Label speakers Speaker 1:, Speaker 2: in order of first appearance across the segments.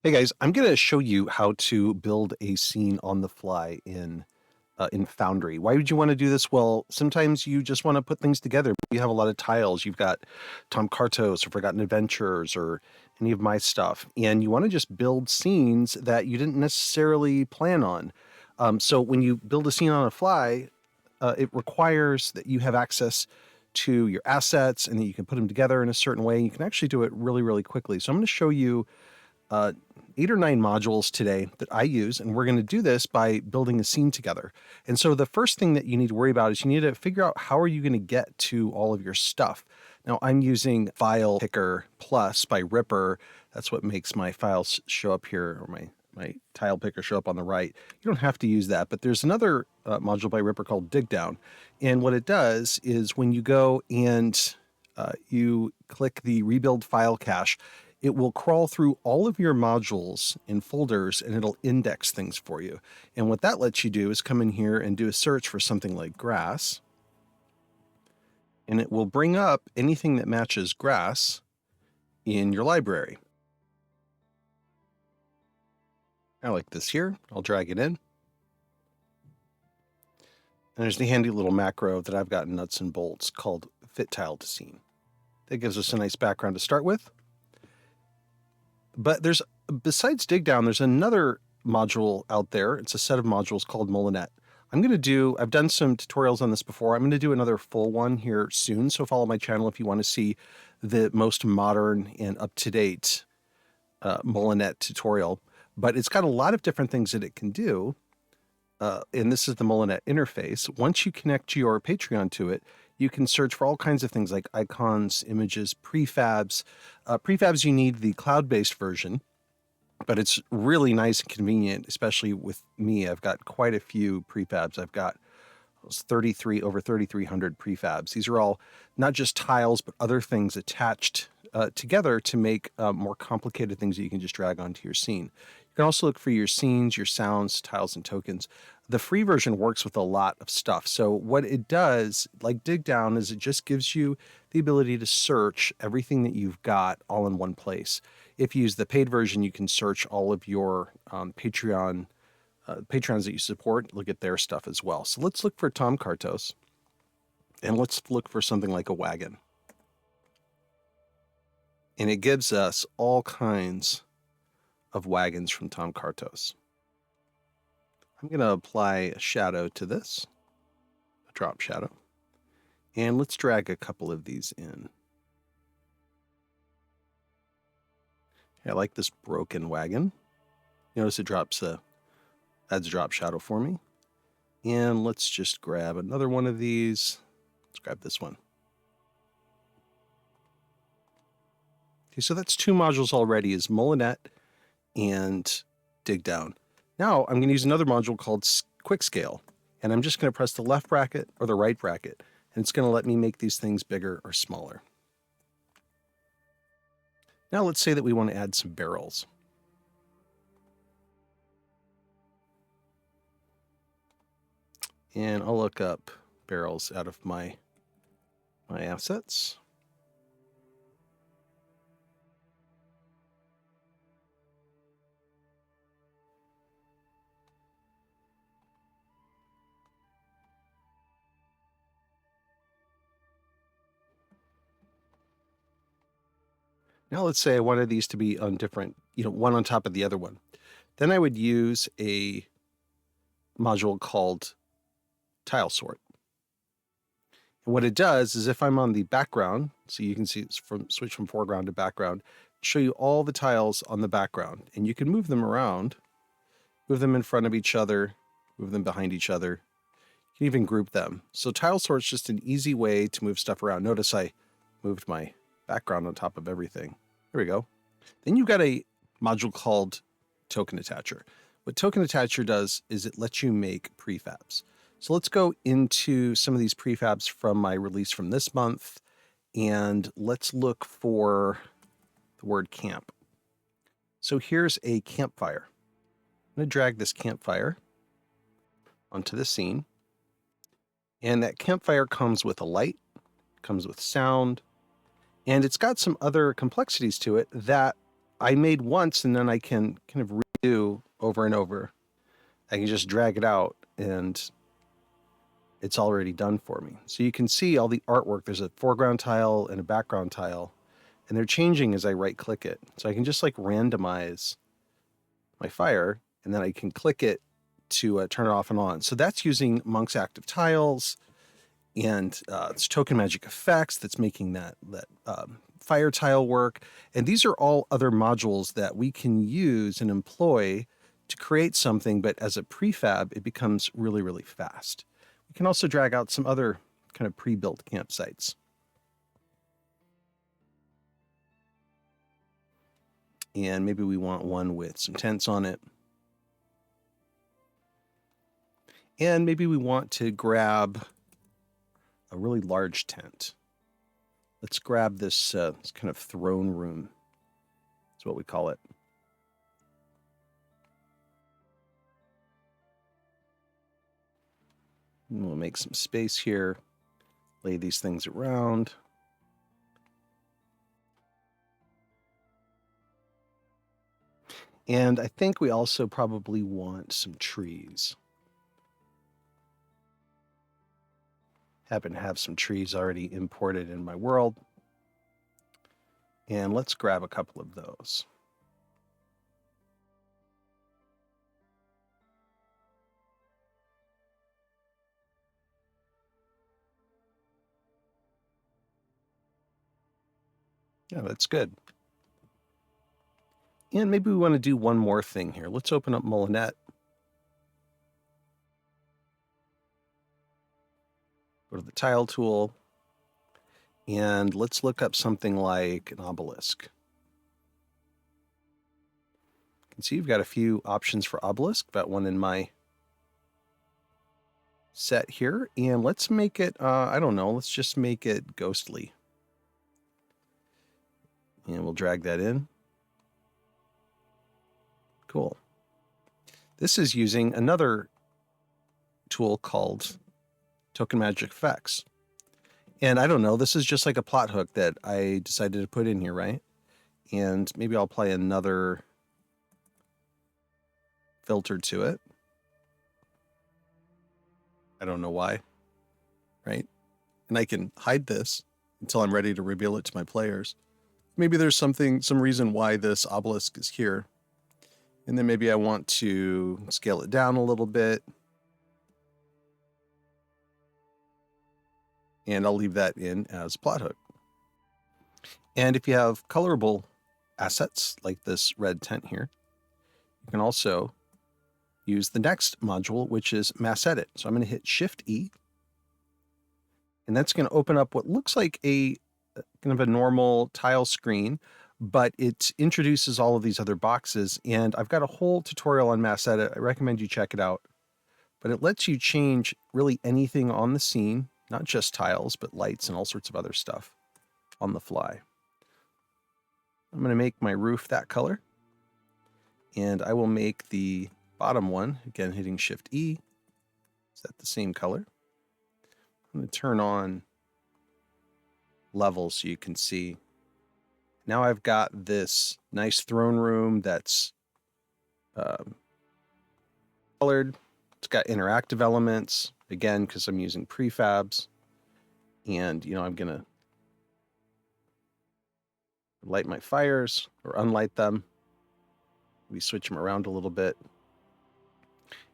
Speaker 1: Hey guys, I'm going to show you how to build a scene on the fly in Foundry. Why would you want to do this? Well, sometimes you just want to put things together. You have a lot of tiles. You've got Tom Cartos or Forgotten Adventures or any of my stuff, and you want to just build scenes that you didn't necessarily plan on. So when you build a scene on the fly, it requires that you have access to your assets and that you can put them together in a certain way. You can actually do it really, really quickly. So I'm going to show you uh, 8 or 9 modules today that I use, and we're going to do this by building a scene together. And so the first thing that you need to worry about is you need to figure out how are you going to get to all of your stuff. Now I'm using File Picker Plus by Ripper. That's what makes my files show up here, or my tile picker show up on the right. You don't have to use that, but there's another module by Ripper called Dig Down. And what it does is when you go and you click the Rebuild File Cache, it will crawl through all of your modules in folders and it'll index things for you. And what that lets you do is come in here and do a search for something like grass. And it will bring up anything that matches grass in your library. I like this here. I'll drag it in. And there's the handy little macro that I've got in nuts and bolts called fit tile to scene. That gives us a nice background to start with. But besides Dig Down, there's another module out there. It's a set of modules called Moulinette. I've done some tutorials on this before. I'm going to do another full one here soon. So follow my channel if you want to see the most modern and up-to-date Moulinette tutorial. But it's got a lot of different things that it can do. And this is the Moulinette interface. Once you connect your Patreon to it, you can search for all kinds of things like icons, images, prefabs. Prefabs, you need the cloud-based version, but it's really nice and convenient, especially with me. I've got quite a few prefabs. I've got over 3,300 prefabs. These are all not just tiles, but other things attached together to make more complicated things that you can just drag onto your scene. You can also look for your scenes, your sounds, tiles, and tokens. The free version works with a lot of stuff. So what it does, like Dig Down, is it just gives you the ability to search everything that you've got all in one place. If you use the paid version, you can search all of your Patrons that you support, look at their stuff as well. So let's look for Tom Cartos, and let's look for something like a wagon. And it gives us all kinds of wagons from Tom Cartos. I'm going to apply a shadow to this, a drop shadow, and let's drag a couple of these in. I like this broken wagon. Notice it adds a drop shadow for me. And let's just grab another one of these. Let's grab this one. Okay, so that's 2 modules already, is Moulinette and Dig Down. Now I'm going to use another module called Quick Scale, and I'm just going to press the left bracket or the right bracket, and it's going to let me make these things bigger or smaller. Now let's say that we want to add some barrels. And I'll look up barrels out of my assets. Now let's say I wanted these to be on different, one on top of the other one. Then I would use a module called Tile Sort. And what it does is if I'm on the background, so you can see it's switch from foreground to background, show you all the tiles on the background. And you can move them around, move them in front of each other, move them behind each other. You can even group them. So Tile Sort's just an easy way to move stuff around. Notice I moved my background on top of everything. There we go. Then you've got a module called Token Attacher. What Token Attacher does is it lets you make prefabs. So let's go into some of these prefabs from my release from this month, and let's look for the word camp. So here's a campfire. I'm going to drag this campfire onto the scene, and that campfire comes with a light, comes with sound, and it's got some other complexities to it that I made once and then I can kind of redo over and over. I can just drag it out and it's already done for me. So you can see all the artwork. There's a foreground tile and a background tile, and they're changing as I right click it. So I can just like randomize my fire, and then I can click it to turn it off and on. So that's using Monk's Active Tiles, and it's Token Magic Effects that's making that fire tile work. And these are all other modules that we can use and employ to create something, but as a prefab, it becomes really, really fast. We can also drag out some other kind of pre-built campsites. And maybe we want one with some tents on it. And maybe we want to grab a really large tent. Let's grab this kind of throne room. That's what we call it. And we'll make some space here, lay these things around. And I think we also probably want some trees. Happen to have some trees already imported in my world. And let's grab a couple of those. Yeah, that's good. And maybe we want to do one more thing here. Let's open up Moulinette. Go to the tile tool. And let's look up something like an obelisk. You can see you've got a few options for obelisk. Got one in my set here. And let's make it, I don't know, let's just make it ghostly. And we'll drag that in. Cool. This is using another tool called Token Magic Effects. And I don't know, this is just like a plot hook that I decided to put in here, right? And maybe I'll apply another filter to it. I don't know why, right? And I can hide this until I'm ready to reveal it to my players. Maybe there's some reason why this obelisk is here. And then maybe I want to scale it down a little bit. And I'll leave that in as a plot hook. And if you have colorable assets like this red tent here, you can also use the next module, which is Mass Edit. So I'm going to hit Shift E, and that's going to open up what looks like a kind of a normal tile screen, but it introduces all of these other boxes. And I've got a whole tutorial on Mass Edit. I recommend you check it out. But it lets you change really anything on the scene, not just tiles, but lights and all sorts of other stuff on the fly. I'm going to make my roof that color. And I will make the bottom one, again, hitting Shift E. Is that the same color? I'm going to turn on levels so you can see. Now I've got this nice throne room that's colored. It's got interactive elements, again, because I'm using prefabs. And, you know, I'm going to light my fires or unlight them. We switch them around a little bit.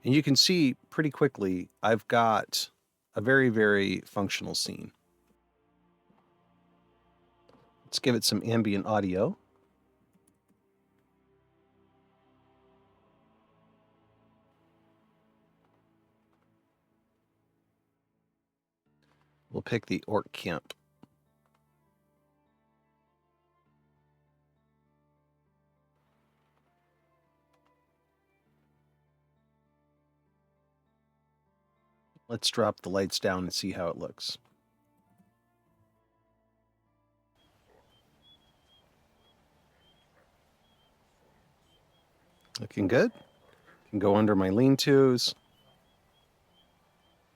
Speaker 1: And you can see pretty quickly, I've got a very, very functional scene. Let's give it some ambient audio. We'll pick the orc camp. Let's drop the lights down and see how it looks. Looking good. Can go under my lean-tos.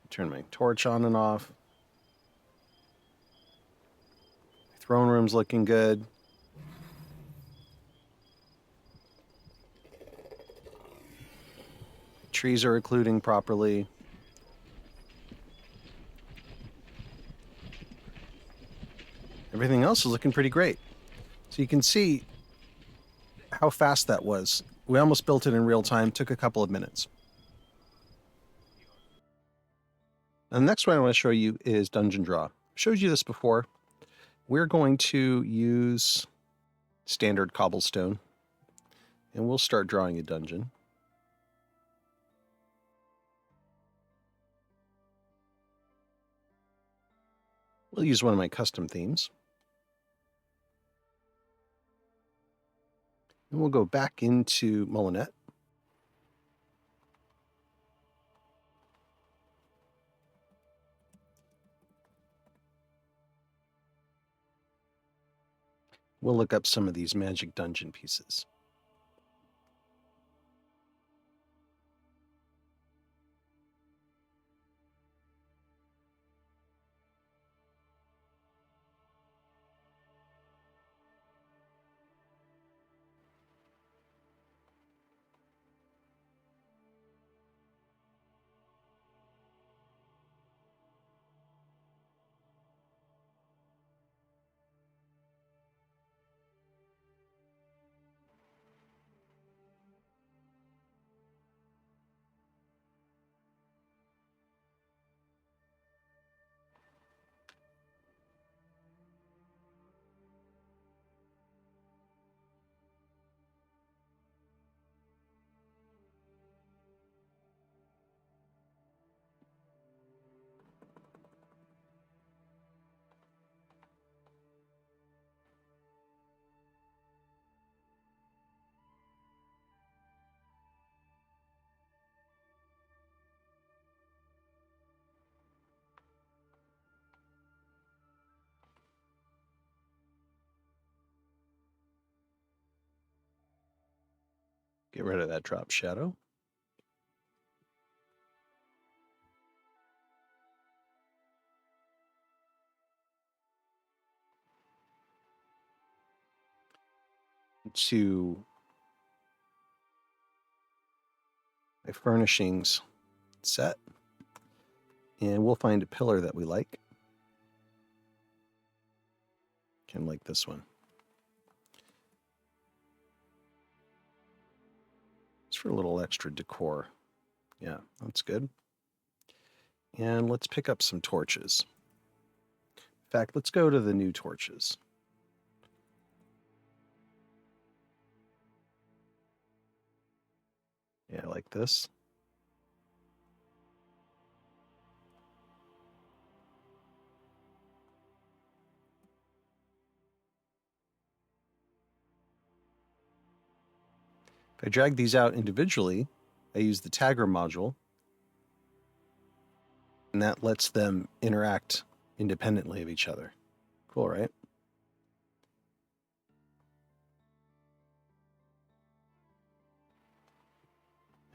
Speaker 1: Turn my torch on and off. Throne room's looking good. Trees are occluding properly. Everything else is looking pretty great. So you can see how fast that was. We almost built it in real time, took a couple of minutes. And the next one I want to show you is Dungeondraft. I showed you this before. We're going to use standard cobblestone, and we'll start drawing a dungeon. We'll use one of my custom themes. And we'll go back into Moulinette. We'll look up some of these magic dungeon pieces. Get rid of that drop shadow. To my furnishings set, and we'll find a pillar that we like. Kind of like this one. It's for a little extra decor. Yeah, that's good. And let's pick up some torches. In fact, let's go to the new torches. Yeah, like this. If I drag these out individually, I use the tagger module, and that lets them interact independently of each other. Cool, right?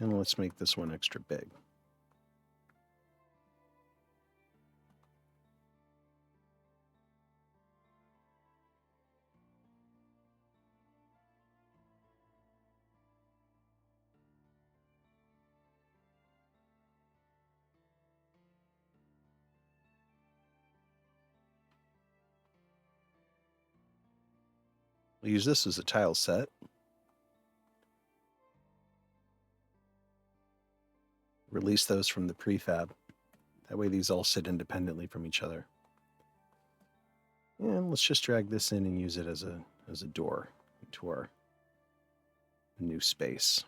Speaker 1: And let's make this one extra big. We'll use this as a tile set. Release those from the prefab. That way these all sit independently from each other. And let's just drag this in and use it as a door into our new space.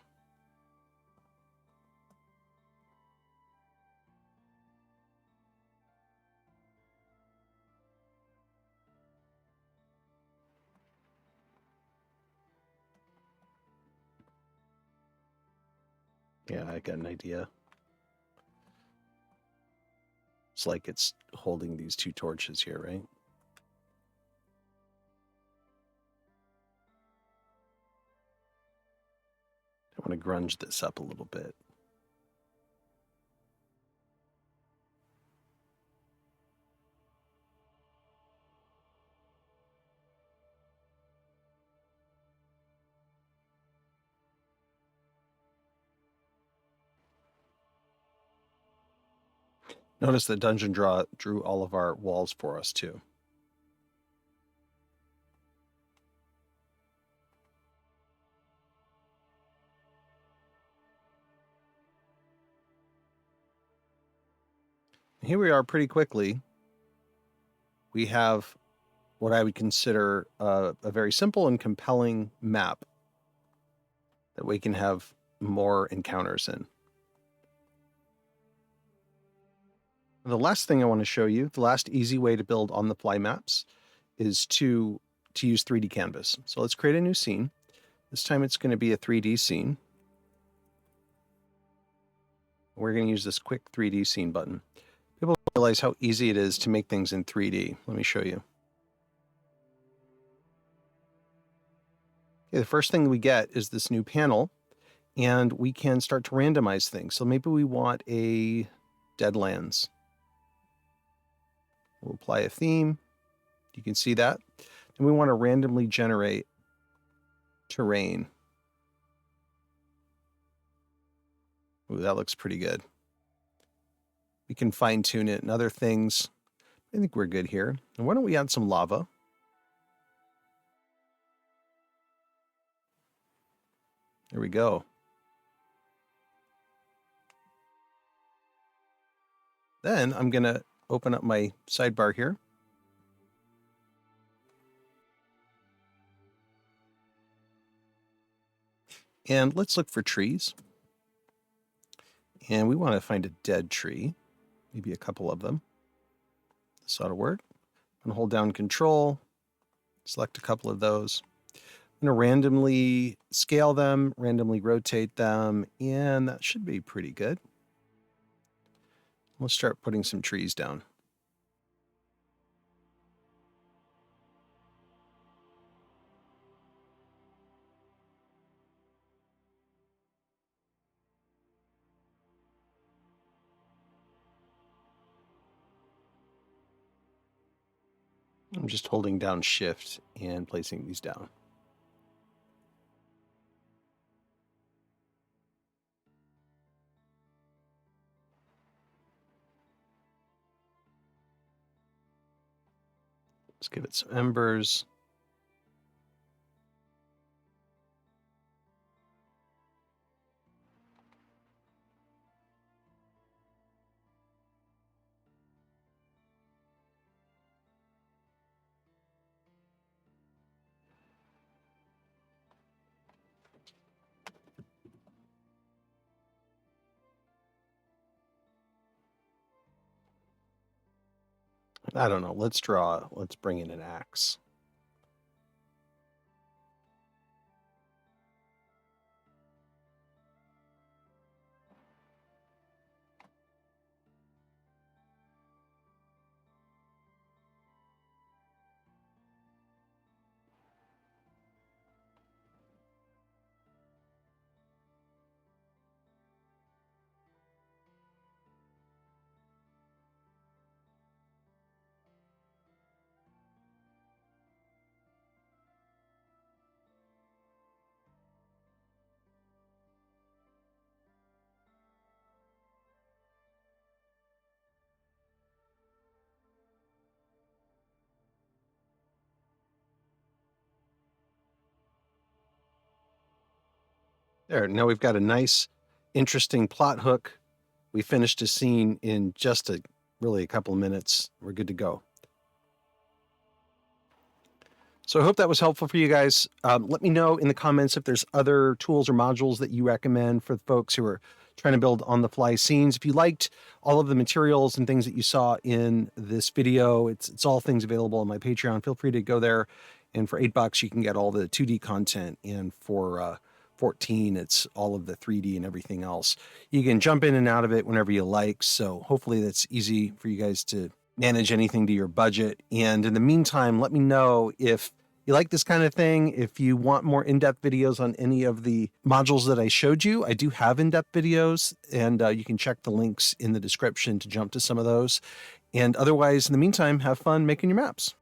Speaker 1: Yeah, I got an idea. It's like it's holding these two torches here, right? I want to grunge this up a little bit. Notice that Dungeondraft drew all of our walls for us too. Here we are pretty quickly. We have what I would consider a very simple and compelling map that we can have more encounters in. The last thing I want to show you, the last easy way to build on-the-fly maps is to use 3D canvas. So let's create a new scene. This time it's going to be a 3D scene. We're going to use this quick 3D scene button. People don't realize how easy it is to make things in 3D. Let me show you. Okay, the first thing we get is this new panel, and we can start to randomize things. So maybe we want a Deadlands. We'll apply a theme. You can see that. And we want to randomly generate terrain. Ooh, that looks pretty good. We can fine tune it and other things. I think we're good here. And why don't we add some lava? There we go. Then I'm going to open up my sidebar here. And let's look for trees. And we want to find a dead tree, maybe a couple of them. This ought to work. I'm going to hold down Control, select a couple of those. I'm going to randomly scale them, randomly rotate them, and that should be pretty good. Let's start putting some trees down. I'm just holding down Shift and placing these down. Let's give it some embers. I don't know. Let's bring in an axe. There, now we've got a nice, interesting plot hook. We finished a scene in just really a couple of minutes. We're good to go. So I hope that was helpful for you guys. Let me know in the comments if there's other tools or modules that you recommend for the folks who are trying to build on-the-fly scenes. If you liked all of the materials and things that you saw in this video, it's all things available on my Patreon. Feel free to go there. And for $8, you can get all the 2D content. And for 14, it's all of the 3D and everything else. You can jump in and out of it whenever you like. So hopefully that's easy for you guys to manage anything to your budget. And in the meantime, let me know if you like this kind of thing. If you want more in-depth videos on any of the modules that I showed you, I do have in-depth videos, and you can check the links in the description to jump to some of those. And otherwise, in the meantime, have fun making your maps.